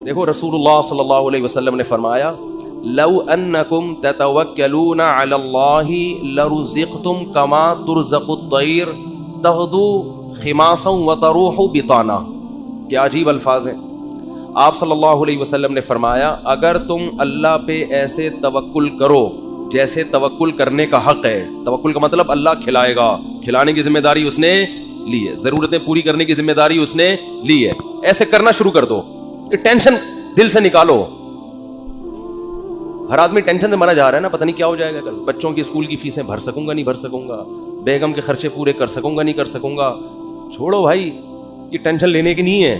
دیکھو رسول اللہ صلی اللہ علیہ وسلم نے فرمایا لو انکم تتوکلون علی اللہ لرزقتم کما ترزق الطیر تغدو خماسا وتروح بطانا. کیا عجیب الفاظ ہیں. آپ صلی اللہ علیہ وسلم نے فرمایا اگر تم اللہ پہ ایسے توکل کرو جیسے توکل کرنے کا حق ہے. توکل کا مطلب اللہ کھلائے گا, کھلانے کی ذمہ داری اس نے لی ہے, ضرورتیں پوری کرنے کی ذمہ داری اس نے لی ہے. ایسے کرنا شروع کر دو, ٹینشن دل سے نکالو. ہر آدمی ٹینشن سے مرا جا رہا ہے نا, پتہ نہیں کیا ہو جائے گا کل, بچوں کی اسکول کی فیسیں بھر سکوں گا نہیں بھر سکوں گا, بیگم کے خرچے پورے کر سکوں گا نہیں کر سکوں گا. چھوڑو بھائی, یہ ٹینشن لینے کی نہیں ہے.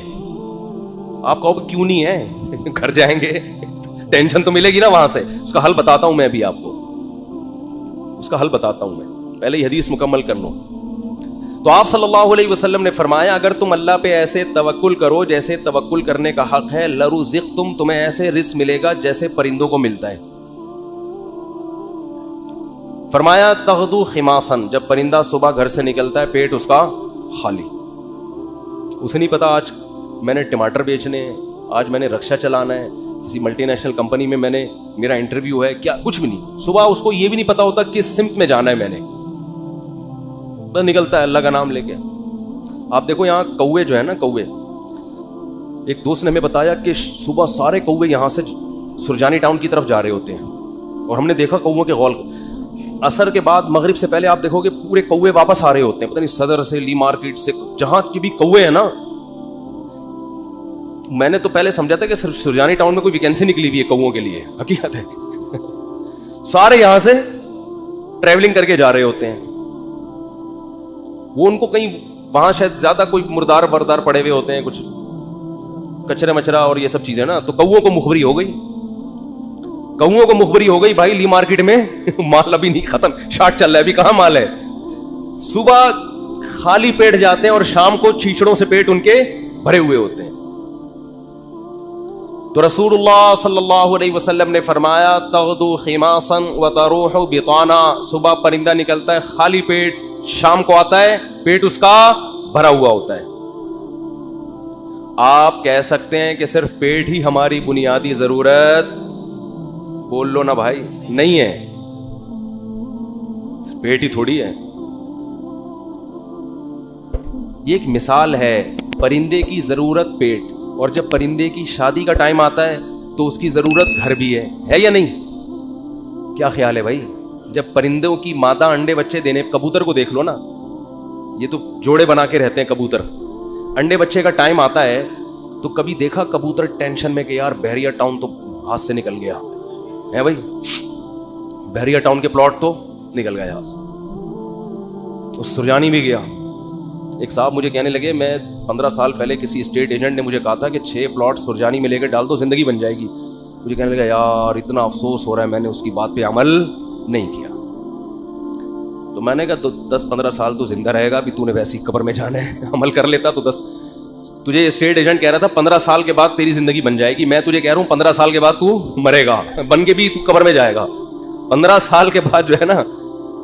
آپ کہو کیوں نہیں ہے, گھر جائیں گے ٹینشن تو ملے گی نا وہاں سے. اس کا حل بتاتا ہوں میں ابھی آپ کو, اس کا حل بتاتا ہوں میں, پہلے یہ حدیث مکمل کر لوں. تو آپ صلی اللہ علیہ وسلم نے فرمایا اگر تم اللہ پہ ایسے توکل کرو جیسے توکل کرنے کا حق ہے, لرزقتم, تمہیں ایسے رزق ملے گا جیسے پرندوں کو ملتا ہے. فرمایا تغدو خماسن, جب پرندہ صبح گھر سے نکلتا ہے پیٹ اس کا خالی, اسے نہیں پتا آج میں نے ٹماٹر بیچنے ہیں, آج میں نے رکشہ چلانا ہے, کسی ملٹی نیشنل کمپنی میں میں نے میرا انٹرویو ہے, کیا کچھ بھی نہیں. صبح اس کو یہ بھی نہیں پتا ہوتا کس سمت میں جانا ہے, میں نے بس نکلتا ہے اللہ کا نام لے کے. آپ دیکھو یہاں کوے جو ہے نا, کوے, ایک دوست نے ہمیں بتایا کہ صبح سارے کوے یہاں سے سرجانی ٹاؤن کی طرف جا رہے ہوتے ہیں, اور ہم نے دیکھا کووں کے غول, عصر کے بعد مغرب سے پہلے آپ دیکھو گے پورے کوے واپس آ رہے ہوتے ہیں, پتہ نہیں صدر سے, لی مارکیٹ سے, جہاں کی بھی کوے ہیں نا. میں نے تو پہلے سمجھا تھا کہ سرجانی ٹاؤن میں کوئی ویکینسی نکلی ہوئی ہے کووں کے لیے, حقیقت ہے سارے یہاں سے ٹریولنگ کر کے جا رہے ہوتے ہیں. وہ ان کو کہیں وہاں شاید زیادہ کوئی مردار بردار پڑے ہوئے ہوتے ہیں, کچھ کچرا مچرا اور یہ سب چیزیں نا, تو کووں کو مخبری ہو گئی, کووں کو مخبری ہو گئی بھائی لی مارکیٹ میں مال ابھی نہیں ختم, شارٹ چل رہا ہے, ابھی کہاں مال ہے. صبح خالی پیٹ جاتے ہیں اور شام کو چیچڑوں سے پیٹ ان کے بھرے ہوئے ہوتے ہیں. تو رسول اللہ صلی اللہ علیہ وسلم نے فرمایا تغدو خماسا وتروح بطانا, صبح پرندہ نکلتا ہے خالی پیٹ, شام کو آتا ہے پیٹ اس کا بھرا ہوا ہوتا ہے. آپ کہہ سکتے ہیں کہ صرف پیٹ ہی ہماری بنیادی ضرورت, بول لو نا بھائی, نہیں ہے, صرف پیٹ ہی تھوڑی ہے. یہ ایک مثال ہے, پرندے کی ضرورت پیٹ, اور جب پرندے کی شادی کا ٹائم آتا ہے تو اس کی ضرورت گھر بھی ہے یا نہیں؟ کیا خیال ہے بھائی؟ جب پرندوں کی مادہ انڈے بچے دینے, کبوتر کو دیکھ لو نا, یہ تو جوڑے بنا کے رہتے ہیں کبوتر, انڈے بچے کا ٹائم آتا ہے تو کبھی دیکھا کبوتر ٹینشن میں کہ یار بحریہ ٹاؤن تو ہاتھ سے نکل گیا ہے بھائی, بحریہ ٹاؤن کے پلاٹ تو نکل گیا ہاتھ سے, اس سرجانی بھی گیا. ایک صاحب مجھے کہنے لگے, میں 15 سال پہلے کسی اسٹیٹ ایجنٹ نے مجھے کہا تھا کہ 6 پلاٹ سرجانی میں لے کے ڈال دو زندگی بن جائے گی. مجھے کہنے لگا یار اتنا افسوس ہو رہا ہے, میں نے اس کی بات پہ عمل نہیں کیا. تو میں نے کہا 10-15 سال تو زندہ رہے گا, ابھی تو نے ویسی قبر میں جانا ہے, عمل کر لیتا تو 10. تجھے اسٹیٹ ایجنٹ کہہ رہا تھا 15 سال کے بعد تیری زندگی بن جائے گی, میں تجھے کہہ رہا ہوں 15 سال کے بعد تو مرے گا, بن کے بھی تو قبر میں جائے گا. 15 سال کے بعد جو ہے نا,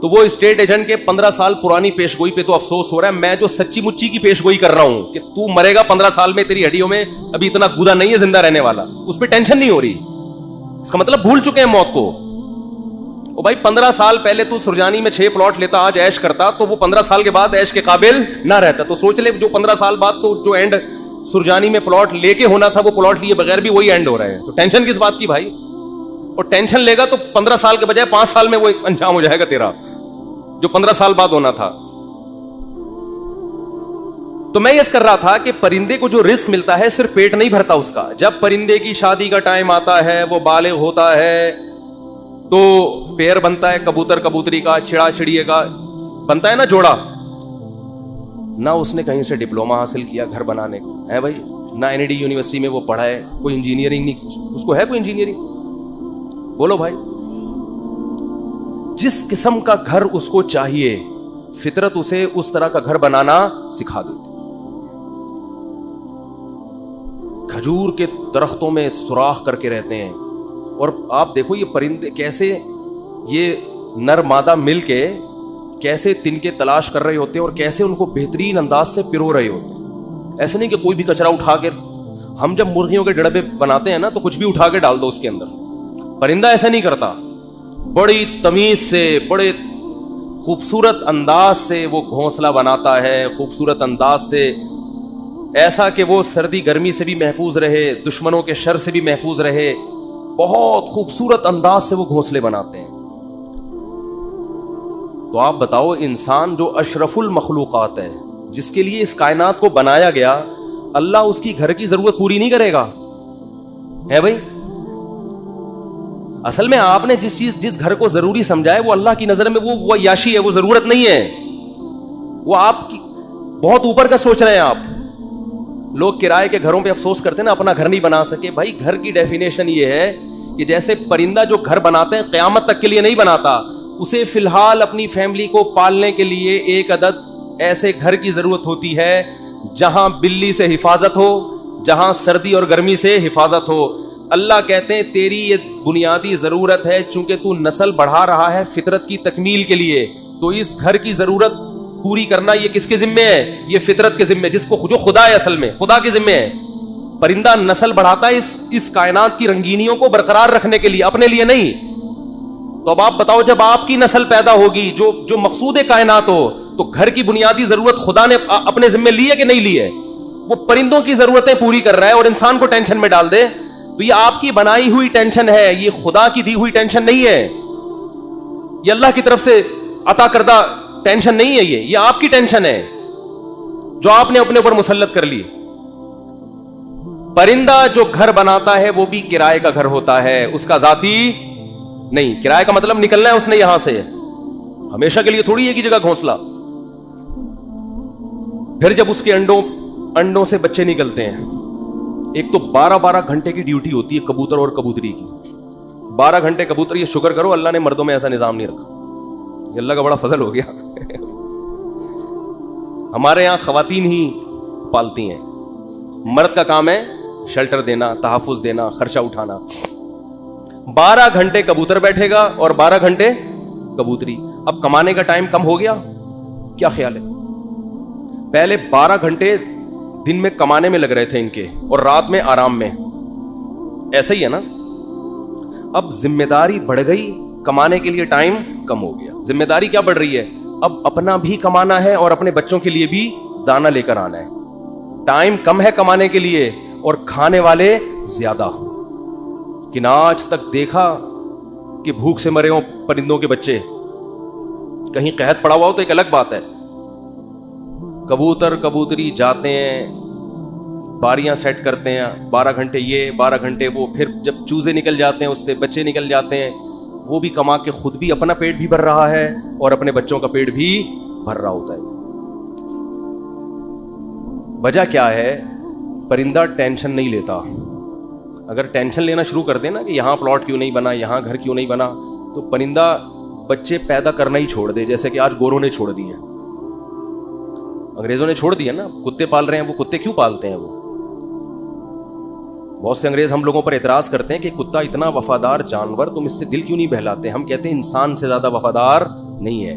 تو وہ اسٹیٹ ایجنٹ کے 15 سال پرانی پیش گوئی پہ تو افسوس ہو رہا ہے, میں جو سچی مچی کی پیش گوئی کر رہا ہوں کہ تو مرے گا 15 سال میں, تیری ہڈیوں میں ابھی اتنا گودا نہیں ہے زندہ رہنے والا, اس پہ ٹینشن نہیں ہو رہی. اس کا مطلب بھول چکے ہیں موت کو. او بھائی 15 سال پہلے تو سرجانی میں 6 پلاٹ لیتا, آج عیش کرتا, تو وہ 15 سال کے بعد عیش کے قابل نہ رہتا. تو سوچ لے جو 15 سال بعد تو جو اینڈ سرجانی میں پلاٹ لے کے ہونا تھا, وہ پلاٹ لیے بغیر بھی وہی اینڈ ہو رہے ہیں. تو ٹینشن کس بات کی بھائی؟ اور ٹینشن لے گا تو 15 سال کے بجائے 5 سال میں وہ انجام ہو جائے گا تیرا, جو 15 سال بعد ہونا تھا. تو میں یہ کر رہا تھا کہ پرندے کو جو رزق ملتا ہے صرف پیٹ نہیں بھرتا اس کا. جب پرندے کی شادی کا ٹائم آتا ہے, وہ بالغ ہوتا ہے, تو پیر بنتا ہے کبوتر کبوتری کا, چڑا چڑیے کا بنتا ہے نا جوڑا. نہ اس نے کہیں سے ڈپلوما حاصل کیا گھر بنانے کو ہے بھائی, نہ NID یونیورسٹی میں وہ پڑھا ہے, کوئی انجینئرنگ نہیں, اس کو ہے کوئی انجینئرنگ؟ بولو بھائی. جس قسم کا گھر اس کو چاہیے, فطرت اسے اس طرح کا گھر بنانا سکھا دیتی. کھجور کے درختوں میں سوراخ کر کے رہتے ہیں, اور آپ دیکھو یہ پرندے کیسے, یہ نر مادہ مل کے کیسے تنکے تلاش کر رہے ہوتے ہیں, اور کیسے ان کو بہترین انداز سے پرو رہے ہوتے ہیں. ایسے نہیں کہ کوئی بھی کچرا اٹھا کے, ہم جب مرغیوں کے ڈڑبے بناتے ہیں نا تو کچھ بھی اٹھا کے ڈال دو اس کے اندر. پرندہ ایسا نہیں کرتا, بڑی تمیز سے, بڑے خوبصورت انداز سے وہ گھونسلہ بناتا ہے, خوبصورت انداز سے, ایسا کہ وہ سردی گرمی سے بھی محفوظ رہے, دشمنوں کے شر سے بھی محفوظ رہے. بہت خوبصورت انداز سے وہ گھونسلے بناتے ہیں. تو آپ بتاؤ, انسان جو اشرف المخلوقات ہے, جس کے لیے اس کائنات کو بنایا گیا, اللہ اس کی گھر کی ضرورت پوری نہیں کرے گا؟ ہے بھائی, اصل میں آپ نے جس گھر کو ضروری سمجھا ہے وہ اللہ کی نظر میں وہ عیاشی ہے, وہ ضرورت نہیں ہے. وہ آپ کی بہت اوپر کا سوچ رہے ہیں آپ. لوگ کرائے کے گھروں پہ افسوس کرتے ہیں نا, اپنا گھر نہیں بنا سکے. بھائی گھر کی ڈیفینیشن یہ ہے کہ جیسے پرندہ جو گھر بناتے ہیں قیامت تک کے لیے نہیں بناتا, اسے فی الحال اپنی فیملی کو پالنے کے لیے ایک عدد ایسے گھر کی ضرورت ہوتی ہے جہاں بلی سے حفاظت ہو, جہاں سردی اور گرمی سے حفاظت ہو. اللہ کہتے ہیں تیری یہ بنیادی ضرورت ہے, چونکہ تو نسل بڑھا رہا ہے فطرت کی تکمیل کے لیے, تو اس گھر کی ضرورت پوری کرنا یہ کس کے ذمے ہے؟ یہ فطرت کے ذمے, جس کو جو خدا ہے, اصل میں خدا کے ذمے ہے. پرندہ نسل بڑھاتا ہے اس کائنات کی رنگینیوں کو برقرار رکھنے کے لیے, اپنے لیے نہیں. تو اب آپ بتاؤ, جب آپ کی نسل پیدا ہوگی جو مقصود کائنات ہو, تو گھر کی بنیادی ضرورت خدا نے اپنے ذمے لی ہے کہ نہیں لی ہے؟ وہ پرندوں کی ضرورتیں پوری کر رہا ہے اور انسان کو ٹینشن میں ڈال دے. تو یہ آپ کی بنائی ہوئی ٹینشن ہے, یہ خدا کی دی ہوئی ٹینشن نہیں ہے, یہ اللہ کی طرف سے عطا کردہ ٹینشن نہیں ہے. یہ آپ کی ٹینشن ہے جو آپ نے اپنے اوپر مسلط کر لی. پرندہ جو گھر بناتا ہے وہ بھی کرائے کا گھر ہوتا ہے, اس کا ذاتی نہیں. کرائے کا مطلب نکلنا ہے اس نے یہاں سے, ہمیشہ کے لیے تھوڑی ایک ہی جگہ گھونسلہ. پھر جب اس کے انڈوں سے بچے نکلتے ہیں, ایک تو 12 گھنٹے کی ڈیوٹی ہوتی ہے کبوتر اور کبوتری کی. 12 گھنٹے کبوتر, یہ شکر کرو اللہ نے مردوں میں ایسا نظام نہیں رکھا, یہ اللہ کا بڑا فضل ہو گیا. ہمارے یہاں خواتین ہی پالتی ہیں, مرد کا کام ہے شیلٹر دینا, تحفظ دینا, خرچہ اٹھانا. 12 گھنٹے کبوتر بیٹھے گا اور 12 گھنٹے کبوتری. اب کمانے کا ٹائم کم ہو گیا, کیا خیال ہے؟ پہلے 12 گھنٹے دن میں کمانے میں لگ رہے تھے ان کے, اور رات میں آرام میں. ایسا ہی ہے نا. اب ذمہ داری بڑھ گئی, کمانے کے لیے ٹائم کم ہو گیا. ذمہ داری کیا بڑھ رہی ہے؟ اب اپنا بھی کمانا ہے اور اپنے بچوں کے لیے بھی دانا لے کر آنا ہے. ٹائم کم ہے کمانے کے لیے اور کھانے والے زیادہ. کہ آج تک دیکھا کہ بھوک سے مرے ہوں پرندوں کے بچے؟ کہیں قحط پڑا ہوا ہو تو ایک الگ بات ہے. کبوتر کبوتری جاتے ہیں, باریاں سیٹ کرتے ہیں, 12 گھنٹے یہ 12 گھنٹے وہ, پھر جب چوزے نکل جاتے ہیں اس سے بچے نکل جاتے ہیں, وہ بھی کما کے خود بھی اپنا پیٹ بھی بھر رہا ہے اور اپنے بچوں کا پیٹ بھی بھر رہا ہوتا ہے. وجہ کیا ہے؟ پرندہ ٹینشن نہیں لیتا. اگر ٹینشن لینا شروع کر دے نا کہ یہاں پلاٹ کیوں نہیں بنا, یہاں گھر کیوں نہیں بنا, تو پرندہ بچے پیدا کرنا ہی چھوڑ دے. جیسے کہ آج گوروں نے چھوڑ دی ہے, انگریزوں نے چھوڑ دیا نا. کتے پال رہے ہیں, وہ کتے کیوں پالتے ہیں؟ وہ بہت سے انگریز ہم لوگوں پر اعتراض کرتے ہیں کہ کتا اتنا وفادار جانور, تم اس سے دل کیوں نہیں بہلاتے؟ ہم کہتے ہیں انسان سے زیادہ وفادار نہیں ہے.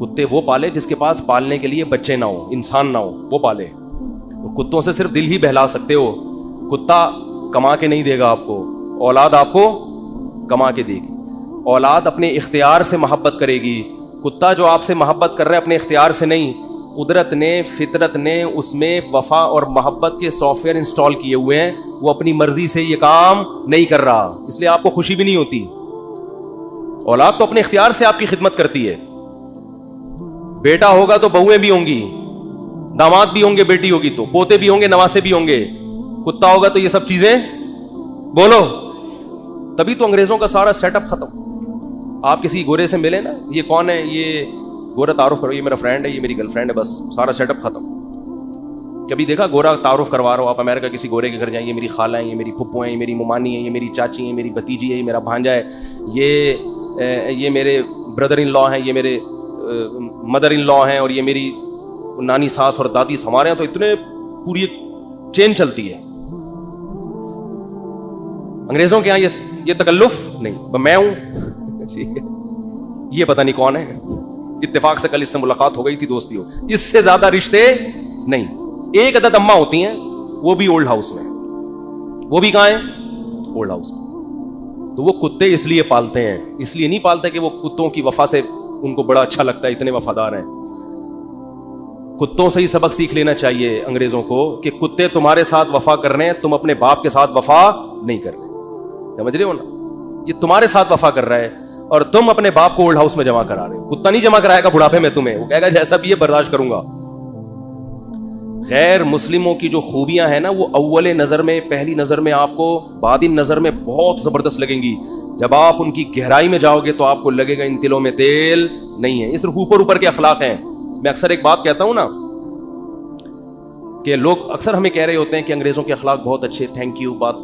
کتے وہ پالے جس کے پاس پالنے کے لیے بچے نہ ہو, انسان نہ ہو, وہ پالے. کتوں سے صرف دل ہی بہلا سکتے ہو. کتا کما کے نہیں دے گا آپ کو, اولاد آپ کو کما کے دے گی. اولاد اپنے اختیار سے محبت کرے گی. کتا جو آپ سے محبت کر رہا ہے اپنے اختیار سے نہیں, قدرت نے, فطرت نے اس میں وفا اور محبت کے سافٹ ویئر انسٹال کیے ہوئے ہیں. وہ اپنی مرضی سے یہ کام نہیں کر رہا, اس لیے آپ کو خوشی بھی نہیں ہوتی. اولاد تو اپنے اختیار سے آپ کی خدمت کرتی ہے. بیٹا ہوگا تو بہویں بھی ہوں گی, داماد بھی ہوں گے, بیٹی ہوگی تو پوتے بھی ہوں گے, نواسے بھی ہوں گے. کتا ہوگا تو یہ سب چیزیں بولو. تبھی تو انگریزوں کا سارا سیٹ اپ ختم. آپ کسی گورے سے ملے نا, یہ کون ہے, یہ گورا تعارف کرو, یہ میرا فرینڈ ہے, یہ میری گرل فرینڈ ہے, بس سارا سیٹ اپ ختم. کبھی دیکھا گورا تعارف کروا رہا ہو آپ امریکہ کسی گورے کے گھر جائیں, یہ میری خالہ ہیں, یہ میری پھپھو ہیں, یہ میری ممانی ہیں, یہ میری چاچی ہیں, میری بھتیجی ہے, یہ میرا بھانجا ہے, یہ میرے بردر ان لا ہیں, یہ میرے مدر ان لا ہیں, اور یہ میری نانی ساس اور دادی. ہمارے یہاں تو اتنے پوری چین چلتی ہے. انگریزوں کے یہاں یہ تکلف نہیں. میں ہوں, یہ پتہ نہیں کون ہے, اتفاق سے کل اس سے ملاقات ہو گئی تھی, دوستی ہو, اس سے زیادہ رشتے نہیں. ایک عدد اماں ہوتی ہیں, وہ بھی اولڈ ہاؤس میں, وہ بھی کہاں ہیں؟ اولڈ ہاؤس میں. تو وہ کتے اس لیے پالتے ہیں, اس لیے نہیں پالتے کہ وہ کتوں کی وفا سے ان کو بڑا اچھا لگتا ہے, اتنے وفادار ہیں. کتوں سے ہی سبق سیکھ لینا چاہیے انگریزوں کو کہ کتے تمہارے ساتھ وفا کر رہے ہیں, تم اپنے باپ کے ساتھ وفا نہیں کر رہے. سمجھ رہے ہو نا, یہ تمہارے ساتھ وفا کر رہا ہے اور تم اپنے باپ کو اولڈ ہاؤس میں جمع کرا رہے ہو. کتا نہیں جمع کرائے گا بڑھاپے میں تمہیں, وہ کہے گا جیسا بھی یہ برداشت کروں گا. غیر مسلموں کی جو خوبیاں ہیں نا وہ اول نظر میں, پہلی نظر میں آپ کو, بعدین نظر میں بہت زبردست لگیں گی. جب آپ ان کی گہرائی میں جاؤ گے تو آپ کو لگے گا ان تلوں میں تیل نہیں ہے. اس اوپر کے اخلاق ہیں. میں اکثر ایک بات کہتا ہوں نا کہ لوگ اکثر ہمیں کہہ رہے ہوتے ہیں کہ انگریزوں کے اخلاق بہت اچھے, تھینک یو. بات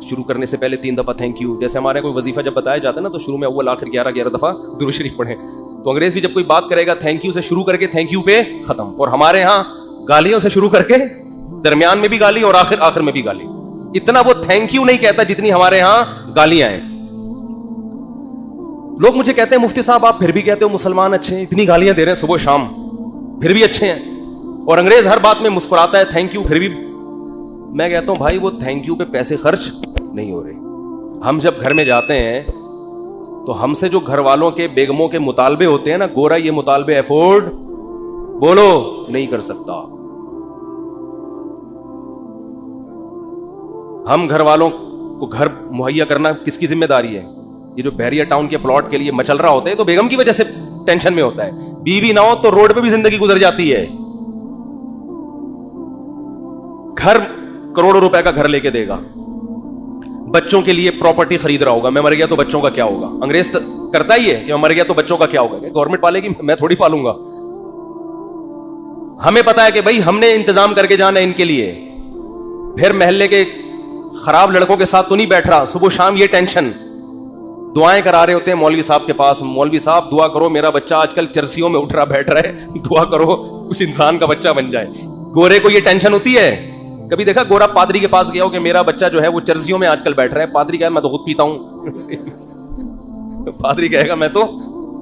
شروع کرنے سے پہلے 3 دفعہ تھینک یو. جیسے ہمارے کوئی وظیفہ جب بتایا جاتا ہے نا تو شروع میں اول آخر 11 دفعہ درود شریف پڑھیں. تو انگریز بھی جب کوئی بات کرے گا تھینک یو سے شروع کر کے تھینک یو پہ ختم. اور ہمارے ہاں گالیوں سے شروع کر کے درمیان میں بھی گالی اور آخر میں بھی گالی. اتنا وہ تھینک یو نہیں کہتا جتنی ہمارے ہاں گالیاں ہیں. لوگ مجھے کہتے ہیں مفتی صاحب آپ پھر بھی کہتے ہو مسلمان اچھے ہیں, اتنی گالیاں دے رہے ہیں صبح شام پھر بھی اچھے ہیں, اور انگریز ہر بات میں مسکراتا ہے تھینک یو پھر بھی. میں کہتا ہوں بھائی وہ تھینک یو پہ پیسے خرچ نہیں ہو رہے. ہم جب گھر میں جاتے ہیں تو ہم سے جو گھر والوں کے بیگموں کے مطالبے ہوتے ہیں نا, گورا یہ مطالبے افورڈ بولو نہیں کر سکتا. ہم گھر والوں کو گھر مہیا کرنا کس کی ذمہ داری ہے؟ یہ جو بحریہ ٹاؤن کے پلاٹ کے لیے مچل رہا ہوتا ہے تو بیگم کی وجہ سے ٹینشن میں ہوتا ہے. بیوی نہ ہو تو روڈ پہ بھی زندگی گزر جاتی ہے. گھر کروڑوں روپے کا گھر لے کے دے گا, بچوں کے لیے پراپرٹی خرید رہا ہوگا, میں مر گیا تو بچوں کا کیا ہوگا. انگریز کرتا ہی ہے کہ میں مر گیا تو بچوں کا کیا ہوگا. گورنمنٹ پالے گی, میں تھوڑی پالوں گا. ہمیں پتا ہے کہ بھائی ہم نے انتظام کر کے جانا ہے ان کے لیے. پھر محلے کے خراب لڑکوں کے ساتھ تو نہیں بیٹھ رہا, صبح شام یہ ٹینشن. دعائیں کرا رہے ہوتے ہیں مولوی صاحب کے پاس, مولوی صاحب دعا کرو میرا بچہ آج کل چرسیوں میں اٹھ رہا بیٹھ رہا ہے, دعا کرو کچھ انسان کا بچہ بن جائے. گورے کو یہ ٹینشن ہوتی ہے. کبھی دیکھا گورا پادری کے پاس گیا ہو کہ میرا بچہ جو ہے وہ چرسیوں میں آج کل بیٹھ رہا ہے؟ پادری کہے میں تو خود پیتا ہوں. پادری کہے گا میں تو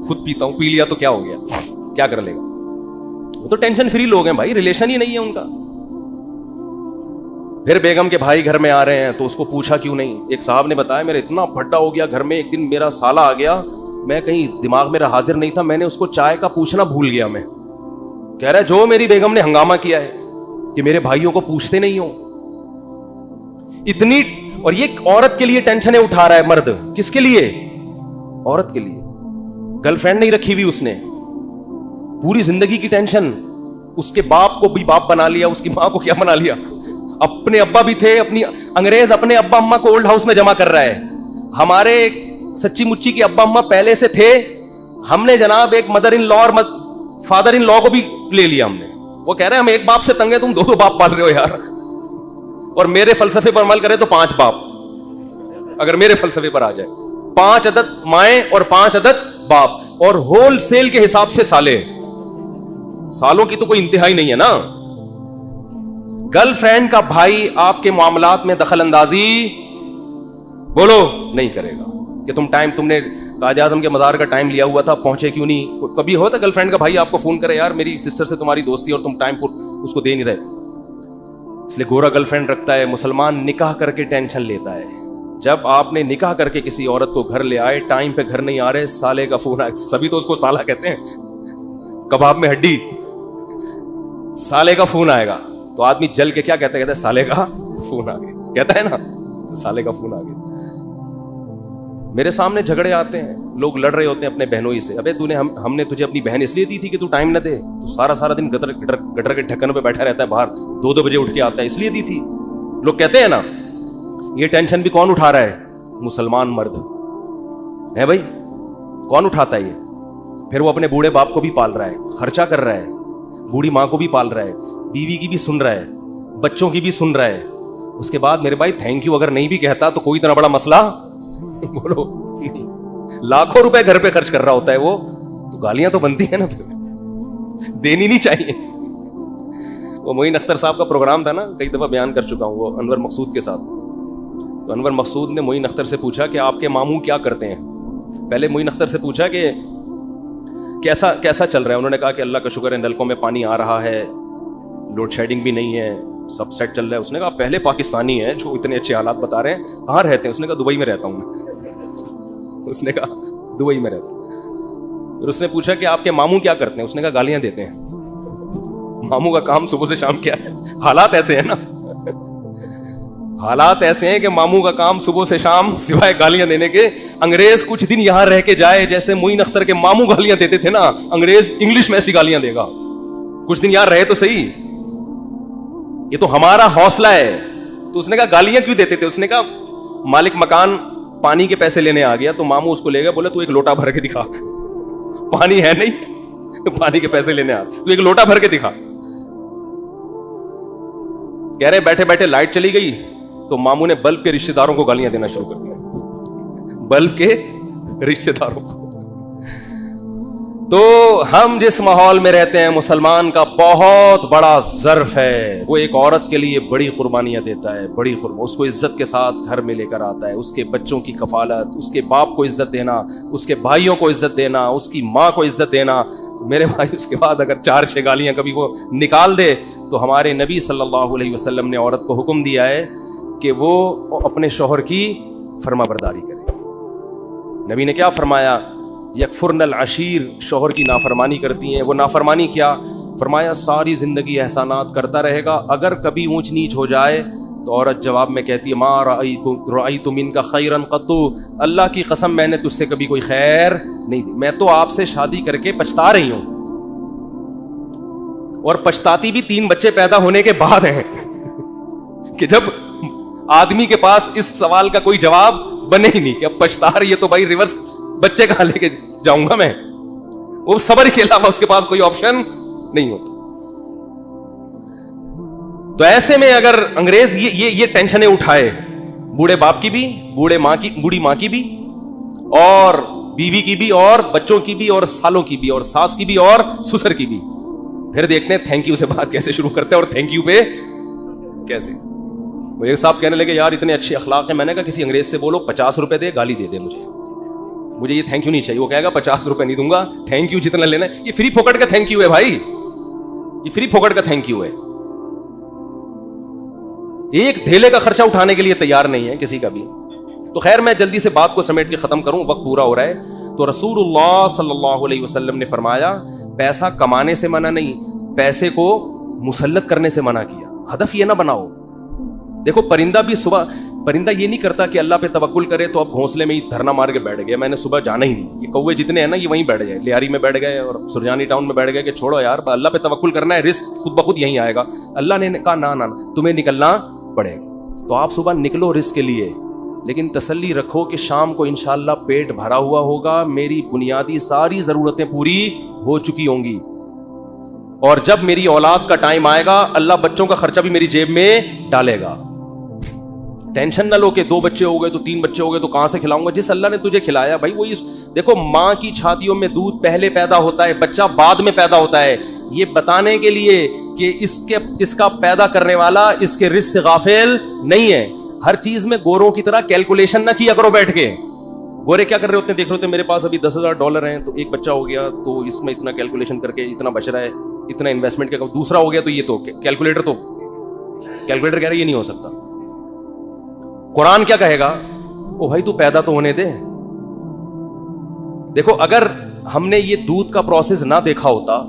خود پیتا ہوں, پی لیا تو کیا ہو گیا, کیا کر لے گا. وہ تو ٹینشن فری لوگ ہیں بھائی, ریلیشن ہی نہیں ہے ان کا. پھر بیگم کے بھائی گھر میں آ رہے ہیں تو اس کو پوچھا کیوں نہیں. ایک صاحب نے بتایا میرا اتنا بھڈا ہو گیا گھر میں, ایک دن میرا سالہ آ گیا, میں کہیں دماغ میرا حاضر نہیں تھا, میں نے اس کو چائے کا پوچھنا بھول گیا. میں کہہ رہا ہے جو میری بیگم نے ہنگامہ کیا ہے کہ میرے بھائیوں کو پوچھتے نہیں ہو اتنی. اور یہ عورت کے لیے ٹینشنیں اٹھا رہا ہے مرد. کس کے لیے؟ عورت کے لیے. گرل فرینڈ نہیں رکھی ہوئی اس نے, پوری زندگی کی ٹینشن. اس کے باپ کو بھی باپ بنا لیا, اس کی ماں کو کیا بنا لیا, اپنے ابا بھی تھے. اپنی انگریز اپنے ابا اما کو اولڈ ہاؤس میں جمع کر رہا ہے. ہمارے سچی مچی کے ابا اما پہلے سے تھے, ہم نے جناب ایک مدر ان لا اور فادر ان لا کو بھی لے لیا ہم نے. وہ کہہ رہے ہیں ہم ایک باپ سے تنگ ہیں, تم 2 باپ پال رہے ہو یار. اور میرے فلسفے پر عمل کرے تو 5 باپ. اگر میرے فلسفے پر آ جائے 5 عدد مائیں اور 5 عدد باپ, اور ہول سیل کے حساب سے سالے. سالوں کی تو کوئی انتہا ہی نہیں ہے نا. گرل فرینڈ کا بھائی آپ کے معاملات میں دخل اندازی بولو نہیں کرے گا کہ تم نے تاج اعظم کے مزار کا ٹائم لیا ہوا تھا, پہنچے کیوں نہیں. کبھی ہوتا گرل فرینڈ کا بھائی آپ کو فون کرے یار میری سسٹر سے تمہاری دوستی اور تم ٹائم پر اس کو دے نہیں رہے. اس لیے گورا گرل فرینڈ رکھتا ہے. مسلمان نکاح کر کے ٹینشن لیتا ہے. جب آپ نے نکاح کر کے کسی عورت کو گھر لے آئے, ٹائم پہ گھر نہیں آ رہے, سالے کا فون آئے. سبھی تو اس کو سالہ کہتے ہیں, کباب میں ہڈی. سالے کا فون آئے گا تو آدمی جل کے کیا کہتا ہے سالے کا فون آ گیا, کہتا ہے نا سالے کا فون آ گیا. میرے سامنے جھگڑے آتے ہیں, لوگ لڑ رہے ہوتے ہیں اپنے بہنوں ہی سے. ابے ہم نے تجھے اپنی بہن اس لیے دی تھی کہ تو ٹائم نہ دے, تو سارا دن گٹر کے ڈھکن پہ بیٹھا رہتا ہے باہر, 2 بجے اٹھ کے آتا ہے, اس لیے دی تھی. لوگ کہتے ہیں نا یہ ٹینشن بھی کون اٹھا رہا ہے؟ مسلمان مرد ہے بھائی. کون اٹھاتا ہے یہ؟ پھر وہ اپنے بوڑھے باپ کو بھی پال رہا ہے, خرچہ کر رہا ہے, بوڑھی ماں کو بھی پال رہا ہے, بیوی کی بھی سن رہا ہے, بچوں کی بھی سن رہا ہے. اس کے بعد میرے بھائی تھینک یو اگر نہیں بھی کہتا تو کوئی اتنا بڑا مسئلہ بولو لاکھوں روپے گھر پہ خرچ کر رہا ہوتا ہے وہ, تو گالیاں تو بنتی ہیں نا, پھر دینی نہیں چاہیے. وہ معین اختر صاحب کا پروگرام تھا نا, کئی دفعہ بیان کر چکا ہوں, وہ انور مقصود کے ساتھ. تو انور مقصود نے معین اختر سے پوچھا کہ آپ کے ماموں کیا کرتے ہیں. پہلے معین اختر سے پوچھا کہ کیسا چل رہا ہے. انہوں نے کہا کہ اللہ کا شکر ہے نلکوں میں پانی آ رہا ہے, لوڈ شیڈنگ بھی نہیں ہے, سب سیٹ چل رہا ہے. اس نے کہا پہلے پاکستانی ہیں جو اتنے اچھے حالات بتا رہے ہیں, کہاں رہتے ہیں؟ اس نے کہا دبئی میں رہتا ہوں میں. اس نے کہا دبئی میں رہتا ہوں. پھر اس نے پوچھا کہ آپ کے ماموں کیا کرتے ہیں؟ اس نے کہا گالیاں دیتے ہیں. ماموں کا کام صبح سے شام کیا ہے؟ حالات ایسے ہیں نا, حالات ایسے ہیں کہ ماموں کا کام صبح سے شام سوائے گالیاں دینے کے, انگریز کچھ دن یہاں رہ کے جائے, جیسے معین اختر کے ماموں گالیاں دیتے تھے نا, انگریز انگلش میں ایسی گالیاں دے گا. کچھ دن یہاں رہے تو صحیح, یہ تو ہمارا حوصلہ ہے. تو اس نے کہا گالیاں کیوں دیتے تھے؟ اس نے کہا مالک مکان پانی کے پیسے لینے آ گیا, تو ماموں اس کو لے گیا, بولے تو ایک لوٹا بھر کے دکھا. پانی ہے نہیں, پانی کے پیسے لینے آ, تو ایک لوٹا بھر کے دکھا. کہہ رہے بیٹھے بیٹھے لائٹ چلی گئی, تو ماموں نے بلب کے رشتہ داروں کو گالیاں دینا شروع کر دیا. بلب کے رشتہ داروں کو. تو ہم جس ماحول میں رہتے ہیں, مسلمان کا بہت بڑا ظرف ہے. وہ ایک عورت کے لیے بڑی قربانیاں دیتا ہے, بڑی اس کو عزت کے ساتھ گھر میں لے کر آتا ہے. اس کے بچوں کی کفالت, اس کے باپ کو عزت دینا, اس کے بھائیوں کو عزت دینا, اس کی ماں کو عزت دینا. میرے بھائی اس کے بعد اگر 4-6 گالیاں کبھی وہ نکال دے, تو ہمارے نبی صلی اللہ علیہ وسلم نے عورت کو حکم دیا ہے کہ وہ اپنے شوہر کی فرما برداری کرے. نبی نے کیا فرمایا؟ یکفرن العشیر, شوہر کی نافرمانی کرتی ہیں. وہ نافرمانی کیا فرمایا؟ ساری زندگی احسانات کرتا رہے گا, اگر کبھی اونچ نیچ ہو جائے تو عورت جواب میں کہتی ہے ما رأیت منک خیرا قط, اللہ کی قسم میں نے تجھ سے کبھی کوئی خیر نہیں دی, میں تو آپ سے شادی کر کے پچھتا رہی ہوں. اور پچھتاتی بھی 3 بچے پیدا ہونے کے بعد ہیں کہ جب آدمی کے پاس اس سوال کا کوئی جواب بنے ہی نہیں کہ اب پچھتا رہی ہے, تو بھائی ریورس بچے کہاں لے کے جاؤں گا میں. وہ صبر کے علاوہ اس کے پاس کوئی آپشن نہیں ہوتا. تو ایسے میں اگر انگریز یہ ٹینشنیں اٹھائے, بوڑھے باپ کی بھی, بوڑھی ماں کی بھی, اور بیوی کی بھی, اور بچوں کی بھی, اور سالوں کی بھی, اور ساس کی بھی, اور سسر کی بھی, پھر دیکھتے ہیں تھینک یو سے بات کیسے شروع کرتے ہیں, اور تھینک یو پہ کیسے. وہ ایک صاحب کہنے لگے یار اتنے اچھے اخلاق ہیں. میں نے کہا کسی انگریز سے بولو 50 روپے دے, گالی دے دے مجھے یہ تھینک یو نہیں چاہیے. وہ کہے گا 50 روپے نہیں دوں گا, تھینک یو جتنا لینا ہے. یہ فری پھوکٹ کا تھینک یو ہے بھائی, یہ فری پھوکٹ کا تھینک یو ہے. ایک دھیلے کا خرچہ اٹھانے کے لیے تیار نہیں ہے کسی کا بھی. تو خیر میں جلدی سے بات کو سمیٹ کے ختم کروں, وقت پورا ہو رہا ہے. تو رسول اللہ صلی اللہ علیہ وسلم نے فرمایا پیسہ کمانے سے منع نہیں, پیسے کو مسلط کرنے سے منع کیا. ہدف یہ نہ بناؤ. دیکھو پرندہ بھی صبح, پرندہ یہ نہیں کرتا کہ اللہ پہ توکل کرے تو اب گھونسلے میں ہی دھرنا مار کے بیٹھ گیا, میں نے صبح جانا ہی نہیں. یہ کوے جتنے ہیں نا یہ وہیں بیٹھ گئے, لیاری میں بیٹھ گئے اور سرجانی ٹاؤن میں بیٹھ گئے کہ چھوڑو یار اللہ پہ توکل کرنا ہے, رزق خود بخود یہیں آئے گا. اللہ نے کہا نہ تمہیں نکلنا پڑے گا. تو آپ صبح نکلو رزق کے لیے, لیکن تسلی رکھو کہ شام کو انشاءاللہ پیٹ بھرا ہوا ہوگا, میری بنیادی ساری ضرورتیں پوری ہو چکی ہوں گی, اور جب میری اولاد کا ٹائم آئے گا اللہ بچوں کا خرچہ بھی میری جیب میں ڈالے گا. ٹینشن نہ لو کہ 2 بچے ہو گئے تو 3 بچے ہو گئے تو کہاں سے کھلاؤں گا. جس اللہ نے تجھے کھلایا بھائی وہی. دیکھو ماں کی چھاتیوں میں دودھ پہلے پیدا ہوتا ہے, بچہ بعد میں پیدا ہوتا ہے, یہ بتانے کے لیے کہ اس کا پیدا کرنے والا اس کے رزق سے غافل نہیں ہے. ہر چیز میں گوروں کی طرح کیلکولیشن نہ کیا کرو بیٹھ کے. گورے کیا کر رہے ہوتے ہیں, دیکھ رہے ہوتے ہیں میرے پاس ابھی $10,000 ہیں تو ایک بچہ ہو گیا تو اس میں اتنا کیلکولیشن کر کے اتنا بچ رہا ہے, اتنا انویسٹمنٹ کیا, دوسرا ہو گیا تو یہ تو کیلکولیٹر کہہ رہا ہے یہ نہیں ہو سکتا. قرآن کیا کہے گا, او بھائی تو پیدا تو ہونے دے. دیکھو اگر ہم نے یہ دودھ کا پروسیس نہ دیکھا ہوتا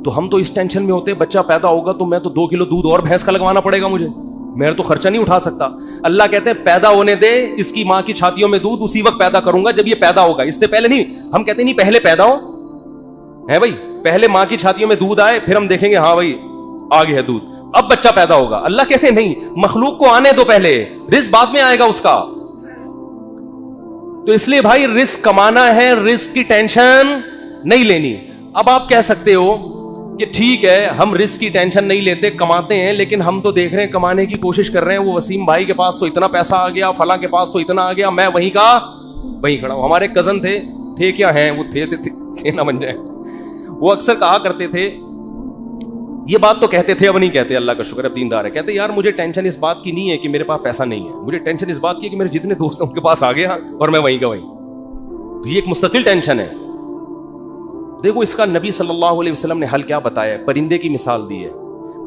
تو ہم تو اس ٹینشن میں ہوتے بچہ پیدا ہوگا تو میں تو 2 کلو دودھ اور بھینس کا لگوانا پڑے گا مجھے, میں تو خرچہ نہیں اٹھا سکتا. اللہ کہتے ہیں پیدا ہونے دے, اس کی ماں کی چھاتیوں میں دودھ اسی وقت پیدا کروں گا جب یہ پیدا ہوگا, اس سے پہلے نہیں. ہم کہتے نہیں پہلے پیدا ہو ہے بھائی, پہلے ماں کی چھاتیوں میں دودھ آئے پھر ہم دیکھیں گے ہاں بھائی آ گیا دودھ اب بچہ پیدا ہوگا. اللہ کہتے ہیں نہیں, مخلوق کو آنے دو پہلے, رزق بعد میں آئے گا اس کا. تو اس لیے بھائی رزق کمانا ہے, رزق کی ٹینشن نہیں لینی. اب آپ کہہ سکتے ہو کہ ٹھیک ہے ہم رزق کی ٹینشن نہیں لیتے, کماتے ہیں, لیکن ہم تو دیکھ رہے ہیں کمانے کی کوشش کر رہے ہیں. وہ وسیم بھائی کے پاس تو اتنا پیسہ آ گیا, فلاں کے پاس تو اتنا آ گیا, میں وہیں کا وہیں کھڑا ہوں. ہمارے کزن تھے کیا ہیں, وہ تھے سے تھے نہ بن جائے. وہ اکثر کہا کرتے تھے, یہ بات تو کہتے تھے اب نہیں کہتے, اللہ کا شکر اب دیندار ہے, کہتے یار مجھے ٹینشن اس بات کی نہیں ہے کہ میرے پاس پیسہ نہیں ہے, مجھے ٹینشن اس بات کی ہے کہ میرے جتنے دوست ہیں ان کے پاس آ گیا اور میں وہیں کا وہیں. تو یہ ایک مستقل ٹینشن ہے. دیکھو اس کا نبی صلی اللہ علیہ وسلم نے حل کیا بتایا ہے, پرندے کی مثال دی ہے.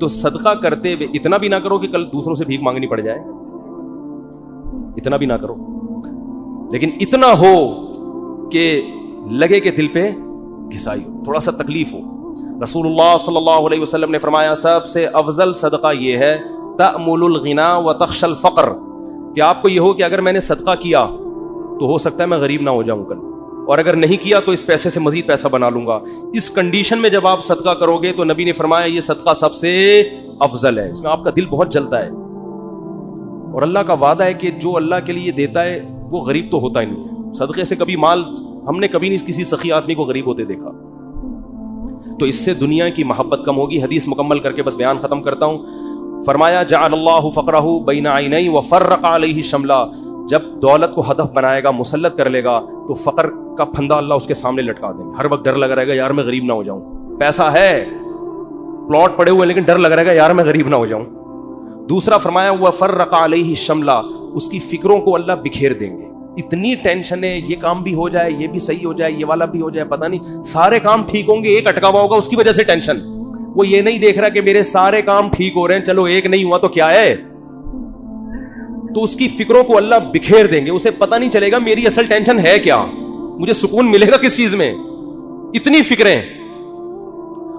تو صدقہ کرتے ہوئے اتنا بھی نہ کرو کہ کل دوسروں سے بھیک مانگنی پڑ جائے, اتنا بھی نہ کرو, لیکن اتنا ہو کہ لگے کہ دل پہ گھسائی ہو, تھوڑا سا تکلیف ہو. رسول اللہ صلی اللہ علیہ وسلم نے فرمایا سب سے افضل صدقہ یہ ہے تأمل الغنا وتخشى الفقر, کہ آپ کو یہ ہو کہ اگر میں نے صدقہ کیا تو ہو سکتا ہے میں غریب نہ ہو جاؤں کل, اور اگر نہیں کیا تو اس پیسے سے مزید پیسہ بنا لوں گا. اس کنڈیشن میں جب آپ صدقہ کرو گے تو نبی نے فرمایا یہ صدقہ سب سے افضل ہے, اس میں آپ کا دل بہت جلتا ہے. اور اللہ کا وعدہ ہے کہ جو اللہ کے لیے دیتا ہے وہ غریب تو ہوتا ہی نہیں ہے. صدقے سے کبھی مال ہم نے کبھی نہیں کسی سخی آدمی کو غریب ہوتے دیکھا. تو اس سے دنیا کی محبت کم ہوگی. حدیث مکمل کر کے بس بیان ختم کرتا ہوں. فرمایا جعل اللہ فقرہ بین عینی وفرق علیہ شملہ, جب دولت کو ہدف بنائے گا, مسلط کر لے گا, تو فقر کا پھندا اللہ اس کے سامنے لٹکا دیں گے. ہر وقت ڈر لگا رہے گا یار میں غریب نہ ہو جاؤں, پیسہ ہے, پلاٹ پڑے ہوئے, لیکن ڈر لگا رہے گا یار میں غریب نہ ہو جاؤں. دوسرا فرمایا وفرق علیہ شملہ, اس کی فکروں کو اللہ بکھیر دیں گے. اتنی ٹینشن ہے, یہ کام بھی ہو جائے, یہ بھی صحیح ہو جائے, یہ والا بھی ہو جائے, پتہ نہیں سارے کام ٹھیک ہوں گے, ایک اٹکا ہوا ہوگا اس کی وجہ سے ٹینشن. وہ یہ نہیں دیکھ رہا کہ میرے سارے کام ٹھیک ہو رہے ہیں, چلو ایک نہیں ہوا تو کیا ہے. تو اس کی فکروں کو اللہ بکھیر دیں گے, اسے پتہ نہیں چلے گا میری اصل ٹینشن ہے کیا, مجھے سکون ملے گا کس چیز میں, اتنی فکریں.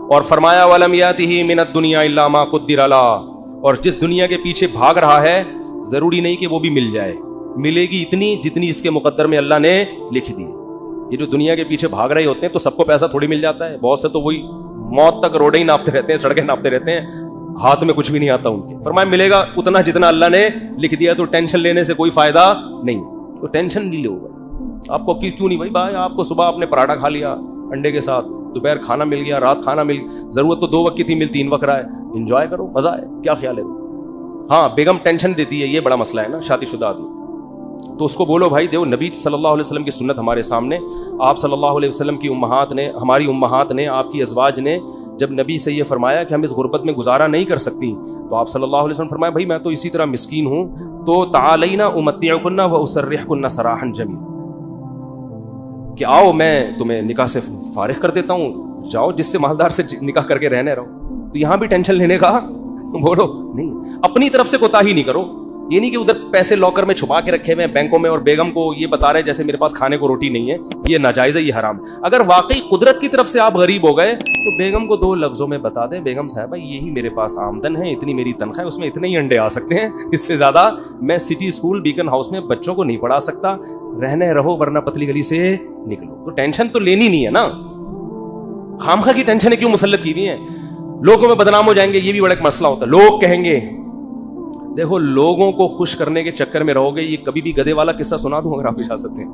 اور فرمایا وَلَمْ يَأْتِهِ مِنَ الدُّنْيَا إِلَّا مَا قُدِّرَ لَهُ, اور جس دنیا کے پیچھے بھاگ رہا ہے ضروری نہیں کہ وہ بھی مل جائے, ملے گی اتنی جتنی اس کے مقدر میں اللہ نے لکھ دی. یہ جو دنیا کے پیچھے بھاگ رہے ہوتے ہیں تو سب کو پیسہ تھوڑی مل جاتا ہے, بہت سے تو وہی موت تک روڈیں ہی ناپتے رہتے ہیں, سڑکیں ناپتے رہتے ہیں, ہاتھ میں کچھ بھی نہیں آتا ان کے. فرمایا ملے گا اتنا جتنا اللہ نے لکھ دیا, تو ٹینشن لینے سے کوئی فائدہ نہیں. تو ٹینشن نہیں لو بھائی, آپ کو کیوں نہیں بھائی, آپ کو صبح آپ نے پراٹھا کھا لیا انڈے کے ساتھ, دوپہر کھانا مل گیا, رات کھانا مل گیا, ضرورت تو 2 وقت کی تھی, مل 3 وقت رہا ہے, انجوائے کرو, مزہ ہے, کیا خیال ہے. ہاں بیگم ٹینشن دیتی ہے, یہ بڑا مسئلہ ہے نا شادی شدہ آدمی, تو اس کو بولو بھائی جو نبی صلی اللہ علیہ وسلم کی سنت ہمارے سامنے, آپ صلی اللہ علیہ وسلم کی امہات نے, ہماری امہات نے, آپ کی ازواج نے جب نبی سے یہ فرمایا کہ ہم اس غربت میں گزارا نہیں کر سکتی, تو آپ صلی اللہ علیہ وسلم فرمایا بھائی میں تو اسی طرح مسکین ہوں, تو تعالینا امتعکن واسرحکن سراحا جمیلا, کہ آؤ میں تمہیں نکاح سے فارغ کر دیتا ہوں, جاؤ جس سے مالدار سے نکاح کر کے رہنے رہو. تو یہاں بھی ٹینشن لینے کا بولو نہیں, اپنی طرف سے کوتاہی نہیں کرو. یہ نہیں کہ ادھر پیسے لاکر میں چھپا کے رکھے ہوئے ہیں بینکوں میں, اور بیگم کو یہ بتا رہے جیسے میرے پاس کھانے کو روٹی نہیں ہے, یہ ناجائز ہے, یہ حرام. اگر واقعی قدرت کی طرف سے آپ غریب ہو گئے تو بیگم کو 2 لفظوں میں بتا دیں, بیگم صاحبہ یہی میرے پاس آمدن ہے, اتنی میری تنخواہ ہے, اس میں اتنے ہی انڈے آ سکتے ہیں, اس سے زیادہ میں سٹی اسکول بیکن ہاؤس میں بچوں کو نہیں پڑھا سکتا, رہنے رہو ورنہ پتلی گلی سے نکلو. تو ٹینشن تو لینی نہیں ہے نا, خامخواہ کی ٹینشنیں کیوں مسلط کی ہوئی ہیں. لوگوں میں بدنام ہو جائیں گے, یہ بھی بڑا ایک مسئلہ ہوتا ہے. لوگ کہیں گے, دیکھو لوگوں کو خوش کرنے کے چکر میں رہو گے. یہ کبھی بھی گدھے والا قصہ سنا دوں اگر آپ اجازت ہیں,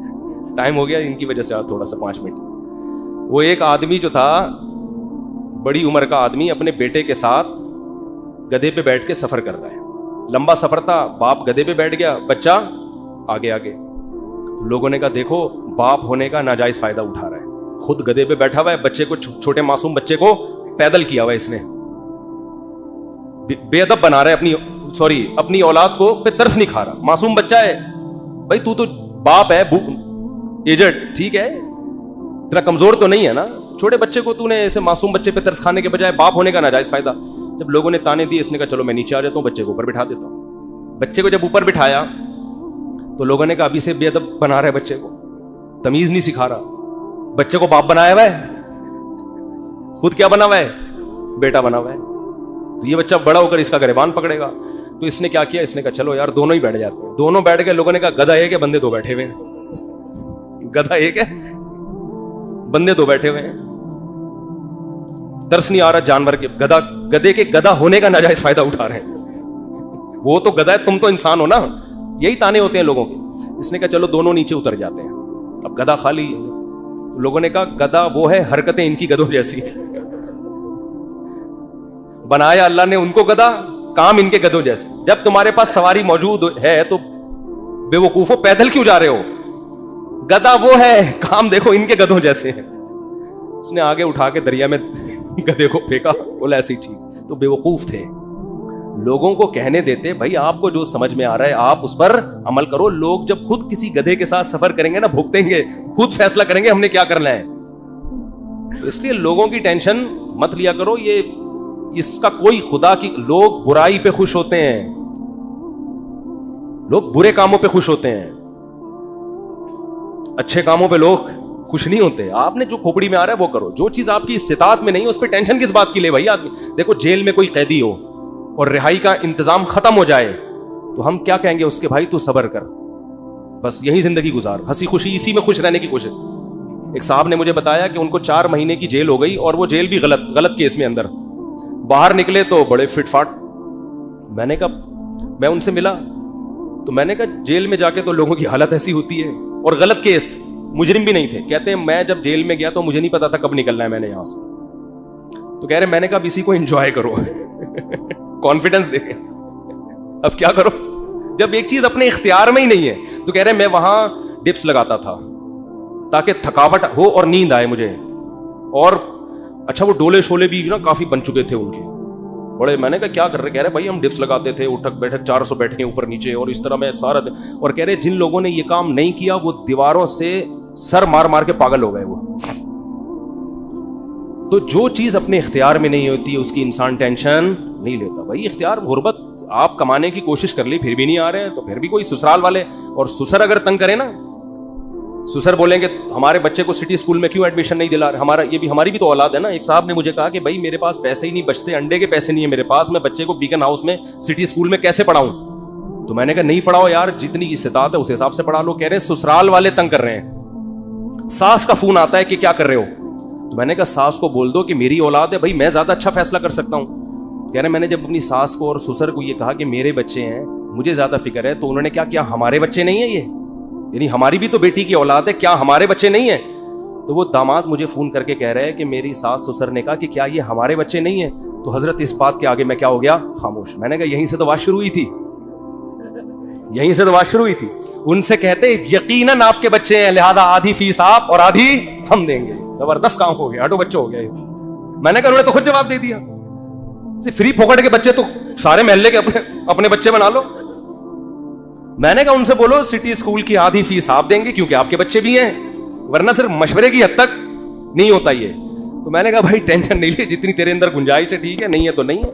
ٹائم ہو گیا ان کی وجہ سے تھوڑا سا 5 منٹ. وہ ایک آدمی جو تھا, بڑی عمر کا آدمی, اپنے بیٹے کے ساتھ گدھے پہ بیٹھ کے سفر کر رہا ہے. لمبا سفر تھا, باپ گدھے پہ بیٹھ گیا, بچہ آگے آگے. لوگوں نے کہا دیکھو باپ ہونے کا ناجائز فائدہ اٹھا رہا ہے, خود گدھے پہ بیٹھا ہوا ہے, بچے کو, چھوٹے معصوم بچے کو پیدل کیا ہوا ہے اس نے, بے ادب بنا رہا ہے, اپنی اولاد کو پہ ترس نہیں کھا رہا. معصوم بچہ ہے بھائی, تو باپ ہے, ایجڈ, ٹھیک ہے, اتنا کمزور تو نہیں ہے نا, چھوٹے بچے کو تو نے ایسے معصوم بچے پہ ترس کھانے کے بجائے باپ ہونے کا ناجائز فائدہ. جب لوگوں نے تانے دیے, اس نے کہا چلو میں نیچے آ جاتا ہوں, بچے کو اوپر بٹھا دیتا ہوں. بچے کو جب اوپر بٹھایا تو لوگوں نے کہا ابھی سے بے ادب بنا رہا ہے بچے کو, تمیز نہیں سکھا رہا. بچے کو باپ بنایا ہوا ہے, خود کیا بنا ہوا ہے, بیٹا بنا ہوا ہے. تو یہ بچہ بڑا ہو کر اس کا گریبان پکڑے گا. تو اس نے کیا کیا, اس نے کہا چلو یار دونوں ہی بیٹھ جاتے ہیں. دونوں بیٹھ گئے. لوگوں نے کہا گدھا ایک ہے, بندے 2 بیٹھے ہوئے ہیں. گدھا ایک ہے, بندے 2 بیٹھے ہوئے ہیں. ترس نہیں آ رہا جانور کے, گدھے کے گدھا ہونے کا ناجائز فائدہ اٹھا رہے ہیں. وہ تو گدھا ہے, تم تو انسان ہو نا. یہی تانے ہوتے ہیں لوگوں کے. اس نے کہا چلو دونوں نیچے اتر جاتے ہیں. اب گدھا خالی. لوگوں نے کہا گدھا وہ ہے, حرکتیں ان کی گدھوں جیسی ہیں. بنایا اللہ نے ان کو گدھا, کام ان کے گدھوں جیسے. جب تمہارے پاس سواری موجود ہے تو بے وقوفو پیدل کیوں جا رہے ہو؟ گدھا وہ ہے, کام دیکھو ان کے گدھوں جیسے ہیں. اس نے آگے اٹھا کے دریا میں گدھے کو پھینکا, بولا ایسے ہی ٹھیک. تو بے وقوف تھے. لوگوں کو کہنے دیتے بھائی آپ کو جو سمجھ میں آ رہا ہے آپ اس پر عمل کرو. لوگ جب خود کسی گدھے کے ساتھ سفر کریں گے نا, بھگتیں گے, خود فیصلہ کریں گے ہم نے کیا کرنا ہے. تو اس لیے لوگوں کی ٹینشن مت لیا کرو. یہ اس کا کوئی خدا کی. لوگ برائی پہ خوش ہوتے ہیں, لوگ برے کاموں پہ خوش ہوتے ہیں, اچھے کاموں پہ لوگ خوش نہیں ہوتے. آپ نے جو کھوپڑی میں آ رہا ہے وہ کرو. جو چیز آپ کی استطاعت میں نہیں ہے اس پہ ٹینشن کس بات کی لے بھائی آدمی. دیکھو جیل میں کوئی قیدی ہو اور رہائی کا انتظام ختم ہو جائے تو ہم کیا کہیں گے اس کے, بھائی تو صبر کر, بس یہی زندگی گزار, ہنسی خوشی اسی میں خوش رہنے کی کوشش. ایک صاحب نے مجھے بتایا کہ ان کو 4 مہینے کی جیل ہو گئی اور وہ جیل بھی غلط کیس میں اندر, باہر نکلے تو بڑے فٹ فاٹ. میں نے کہا, میں ان سے ملا تو میں نے کہا جیل میں جا کے تو لوگوں کی حالت ایسی ہوتی ہے, اور غلط کیس, مجرم بھی نہیں تھے. کہتے ہیں میں جب جیل میں گیا تو مجھے نہیں پتا تھا کب نکلنا ہے میں نے یہاں سے. تو کہہ رہے میں نے کہا اسی کو انجوائے کرو, کانفیڈنس دیکھیں. اب کیا کرو جب ایک چیز اپنے اختیار میں ہی نہیں ہے. تو کہہ رہے میں وہاں ڈپس لگاتا تھا تاکہ تھکاوٹ ہو اور نیند آئے مجھے. اور اچھا وہ ڈولے شولے بھی نا کافی بن چکے تھے ان کے بڑے. میں نے کہا کیا کر رہے؟ کہہ رہے بھائی ہم ڈپس لگاتے تھے, اٹھک بیٹھک 400 بیٹھے اوپر نیچے, اور اس طرح میں سارا. اور کہہ رہے جن لوگوں نے یہ کام نہیں کیا وہ دیواروں سے سر مار مار کے پاگل ہو گئے وہ. تو جو چیز اپنے اختیار میں نہیں ہوتی ہے اس کی انسان ٹینشن نہیں لیتا. بھائی اختیار, غربت, آپ کمانے کی کوشش کر لی پھر بھی نہیں آ رہے ہیں تو پھر بھی کوئی سسرال والے, اور سسر اگر تنگ کرے نا, سسر بولیں گے ہمارے بچے کو سٹی اسکول میں کیوں ایڈمیشن نہیں دلا رہے, ہمارا یہ بھی, ہماری بھی تو اولاد ہے نا. ایک صاحب نے مجھے کہا کہ بھائی میرے پاس پیسے ہی نہیں بچتے, انڈے کے پیسے نہیں ہیں میرے پاس, میں بچے کو بیکن ہاؤس میں سٹی اسکول میں کیسے پڑھاؤں. تو میں نے کہا نہیں پڑھاؤ یار, جتنی استطاعت ہے اس حساب سے پڑھا لو. کہہ رہے سسرال والے تنگ کر رہے ہیں, ساس کا فون آتا ہے کہ کیا کر رہے ہو. تو میں نے کہا ساس کو بول دو کہ میری اولاد ہے بھائی, میں زیادہ اچھا فیصلہ کر سکتا ہوں. کہہ رہے میں نے جب اپنی ساس کو اور سسر کو یہ کہا کہ میرے بچے ہیں, مجھے زیادہ فکر ہے, تو انہوں نے کیا ہمارے بچے نہیں ہیں یہ, یعنی ہماری بھی تو بیٹی کی اولاد ہے, کیا ہمارے بچے نہیں ہیں. تو وہ داماد مجھے فون کر کے کہہ رہے ہیں کہ میری ساس سسر نے کہا کہ کیا یہ ہمارے بچے نہیں ہیں. تو حضرت اس بات کے آگے میں کیا ہو گیا, خاموش. میں نے کہا یہیں سے تو بات شروع ہوئی تھی, یہیں سے تو بات شروع ہوئی تھی. ان سے کہتے یقیناً آپ کے بچے ہیں, لہذا آدھی فیس آپ اور آدھی ہم دیں گے. زبردست کام ہو گیا, ہٹو بچے ہو گیا. میں نے کہا انہوں نے تو خود جواب دے دیا, فری پھوکٹ کے بچے تو سارے محلے کے اپنے بچے بنا لو. میں نے کہا ان سے بولو سٹی اسکول کی آدھی فیس آپ دیں گے کیونکہ آپ کے بچے بھی ہیں, ورنہ صرف مشورے کی حد تک نہیں ہوتا یہ. تو میں نے کہا بھائی ٹینشن نہیں لے, جتنی تیرے اندر گنجائش ہے ٹھیک ہے, نہیں ہے تو نہیں ہے.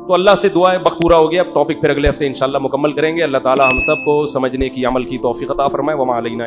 تو اللہ سے دعا ہے وقت پورا ہو گیا, اب ٹاپک پھر اگلے ہفتے انشاءاللہ مکمل کریں گے. اللہ تعالی ہم سب کو سمجھنے کی, عمل کی توفیق عطا فرمائے. وما علینا